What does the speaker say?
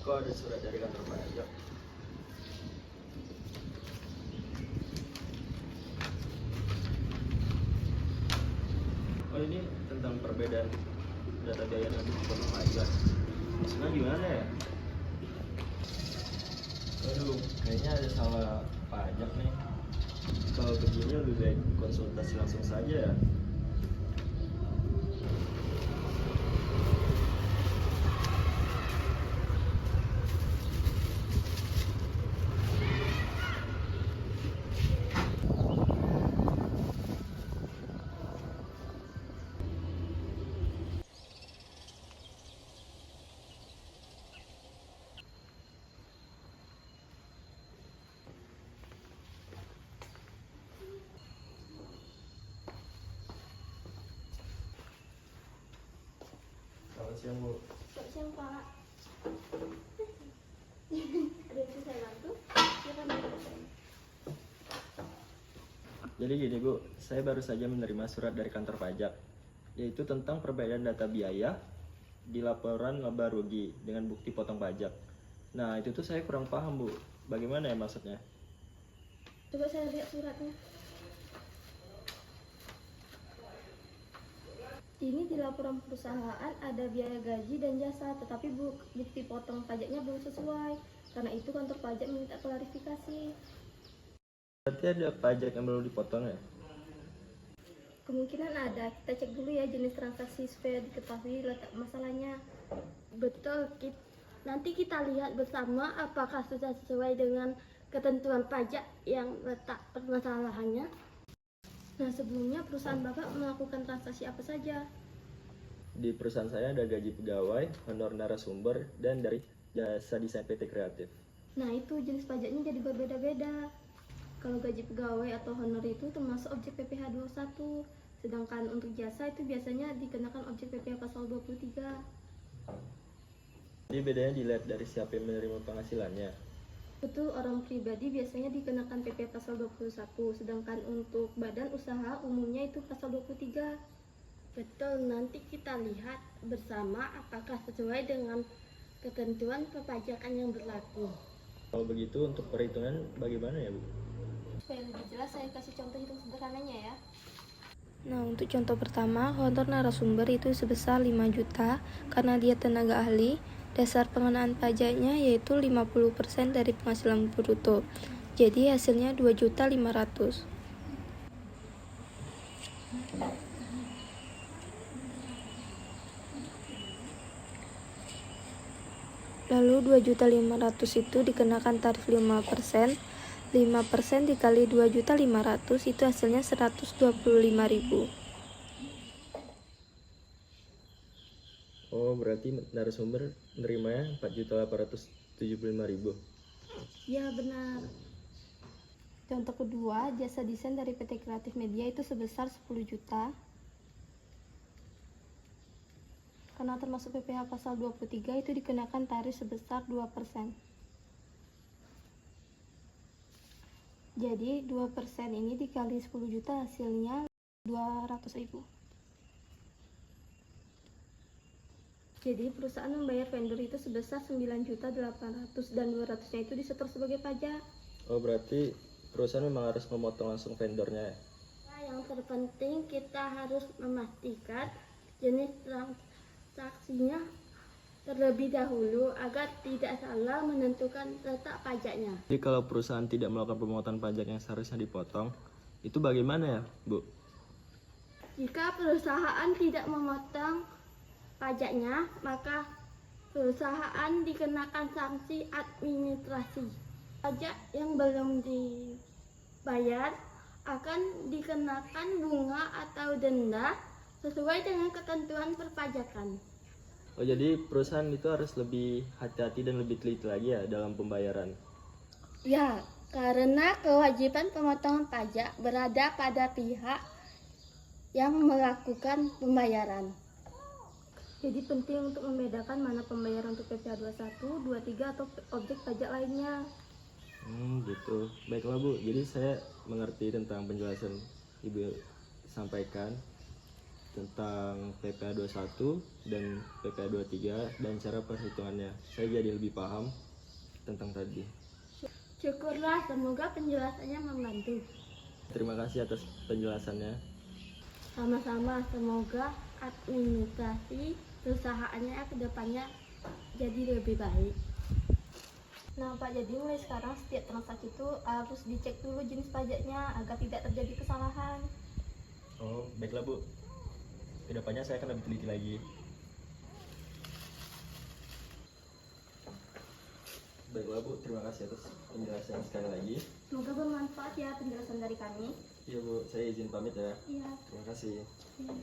kok ada surat dari kantor pajak. Oh, ini tentang perbedaan data biaya dan potong pajak. Maksudnya gimana ya? Aduh, kayaknya ada salah pajak nih. Kalau begini lebih baik konsultasi langsung saja ya. Selamat siang, Bu. Selamat siang, Pak. Ada yang bisa saya bantu? Silakan duduk. Jadi gini, Bu, saya baru saja menerima surat dari kantor pajak, yaitu tentang perbedaan data biaya di laporan laba rugi dengan bukti potong pajak. Nah, itu tuh saya kurang paham, Bu. Bagaimana ya maksudnya? Coba saya lihat suratnya. Ini di laporan perusahaan ada biaya gaji dan jasa, tetapi bukti potong pajaknya belum sesuai. Karena itu kantor pajak minta klarifikasi. Berarti ada pajak yang belum dipotong ya? Kemungkinan ada. Kita cek dulu ya jenis transaksi supaya diketahui letak masalahnya. Betul. Nanti kita lihat bersama apakah sudah sesuai dengan ketentuan pajak yang letak permasalahannya. Nah, sebelumnya perusahaan Bapak melakukan transaksi apa saja? Di perusahaan saya ada gaji pegawai, honor narasumber, dan dari jasa desain PT Kreatif. Nah, itu jenis pajaknya jadi berbeda-beda. Kalau gaji pegawai atau honor itu termasuk objek PPh 21, sedangkan untuk jasa itu biasanya dikenakan objek PPh pasal 23. Jadi bedanya dilihat dari siapa yang menerima penghasilannya. Betul, orang pribadi biasanya dikenakan PPh pasal 21, sedangkan untuk badan usaha umumnya itu pasal 23. Betul, nanti kita lihat bersama apakah sesuai dengan ketentuan perpajakan yang berlaku. Kalau begitu untuk perhitungan bagaimana ya, Bu? Supaya lebih jelas saya kasih contoh hitung sederhananya ya. Nah, untuk contoh pertama, honor narasumber itu sebesar 5 juta karena dia tenaga ahli. Dasar pengenaan pajaknya yaitu 50% dari penghasilan bruto. Jadi hasilnya 2.500.000. Lalu 2.500.000 itu dikenakan tarif 5%. 5% dikali 2.500.000 itu hasilnya 125.000. Oh, berarti narasumber menerimanya 4.875.000. Ya, benar. Contoh kedua, jasa desain dari PT Kreatif Media itu sebesar 10 juta. Karena termasuk PPh pasal 23 itu dikenakan tarif sebesar 2%. Jadi 2% ini dikali 10 juta hasilnya 200.000. Jadi perusahaan membayar vendor itu sebesar 9.800.000 dan 200-nya itu disetor sebagai pajak. Oh, berarti perusahaan memang harus memotong langsung vendornya ya? Nah, yang terpenting kita harus memastikan jenis transaksinya terlebih dahulu agar tidak salah menentukan letak pajaknya. Jadi kalau perusahaan tidak melakukan pemotongan pajak yang seharusnya dipotong, itu bagaimana ya, Bu? Jika perusahaan tidak memotong pajaknya, maka perusahaan dikenakan sanksi administrasi. Pajak yang belum dibayar akan dikenakan bunga atau denda sesuai dengan ketentuan perpajakan. Oh, jadi perusahaan itu harus lebih hati-hati dan lebih teliti lagi ya dalam pembayaran. Ya, karena kewajiban pemotongan pajak berada pada pihak yang melakukan pembayaran. Jadi penting untuk membedakan mana pembayaran untuk PPh 21, 23 atau objek pajak lainnya. Gitu. Baiklah, Bu. Jadi saya mengerti tentang penjelasan Ibu sampaikan. tentang PPA 21 dan PPA 23 dan cara perhitungannya. Saya jadi lebih paham tentang tadi. Syukurlah, semoga penjelasannya membantu. Terima kasih atas penjelasannya. Sama-sama, semoga administrasi perusahaannya ke depannya jadi lebih baik. Nah Pak, jadi mulai sekarang setiap transaksi itu harus dicek dulu jenis pajaknya agar tidak terjadi kesalahan. Oh, baiklah Bu. Kedepannya saya akan lebih teliti lagi. Baiklah Bu, terima kasih atas penjelasan sekali lagi. Semoga bermanfaat ya penjelasan dari kami. Iya Bu, saya izin pamit ya. Iya. Terima kasih. Iya.